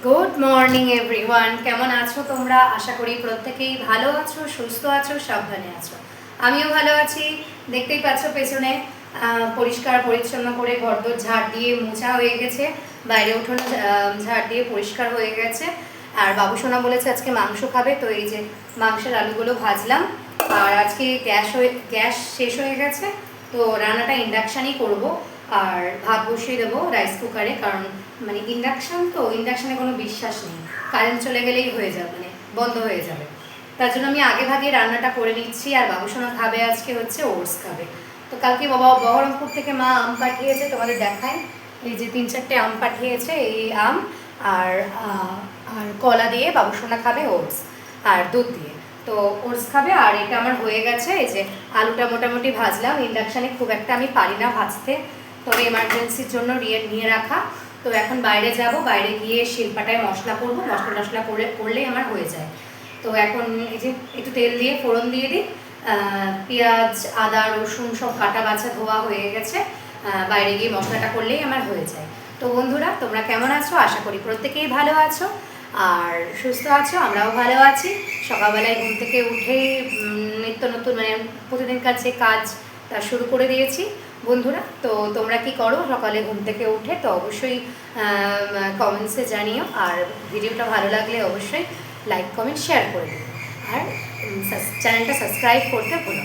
Good morning everyone, কেমন আছো তোমরা? আশা করি প্রত্যেকেই ভালো আছো, সুস্থ আছো, সাবধানে আছো। আমিও ভালো আছি। দেখতেই পাচ্ছ পেছনে পরিষ্কার পরিচ্ছন্ন করে ঘরদোর ঝাড় দিয়ে মোছা হয়ে গেছে, বাইরে উঠোনে ঝাড় দিয়ে পরিষ্কার হয়ে গেছে। আর বাবুসোনা বলেছে আজকে মাংস খাবে, তো এই যে মাংসের আলুগুলো ভাজলাম। আর আজকে গ্যাস শেষ হয়ে গেছে, তো রান্নাটা ইন্ডাকশানই করব। আর ভাত বসিয়ে দেবো রাইস কুকারে, কারণ মানে ইন্ডাকশানে কোনো বিশ্বাস নেই, কারেন্ট চলে গেলেই হয়ে যাবে, মানে বন্ধ হয়ে যাবে। তার জন্য আমি আগে ভাগে রান্নাটা করে নিচ্ছি। আর বাবুসোনা খাবে আজকে হচ্ছে ওটস খাবে। তো কালকে বাবা বহরমপুর থেকে মা আম পাঠিয়েছে, তোমাদের দেখায়। এই যে 3-4টে আম পাঠিয়েছে, এই আম আর আর কলা দিয়ে বাবুসোনা খাবে ওটস, আর দুধ দিয়ে। তো ওটস খাবে। আর এটা আমার হয়ে গেছে। এই যে আলুটা মোটামুটি ভাজলাম, ইন্ডাকশানে খুব একটা আমি পারি না ভাজতে, তবে এমার্জেন্সির জন্য নিয়ে রাখা। তো এখন বাইরে যাব, বাইরে গিয়ে শিলপাটায় মশলা করবো, মশলা করলেই আমার হয়ে যায়। তো এখন এই যে একটু তেল দিয়ে ফোড়ন দিয়ে দিই। পেঁয়াজ, আদা, রসুন সব কাটা বাছা ধোয়া হয়ে গেছে। বাইরে গিয়ে মশলাটা করলেই আমার হয়ে যায়। তো বন্ধুরা, তোমরা কেমন আছো? আশা করি প্রত্যেকেই ভালো আছো আর সুস্থ আছো। আমরাও ভালো আছি। সকালবেলায় ঘুম থেকে উঠে নিত্য নতুন মানে প্রতিদিনকার যে কাজ তা শুরু করে দিয়েছি বন্ধুরা। তো তোমরা কি করো সকালে ঘুম থেকে উঠে? তো অবশ্যই কমেন্টসে জানিও। আর ভিডিওটা ভালো লাগলে অবশ্যই লাইক কমেন্ট শেয়ার করে দিও। আর চ্যানেলটা সাবস্ক্রাইব করতে ভুলো।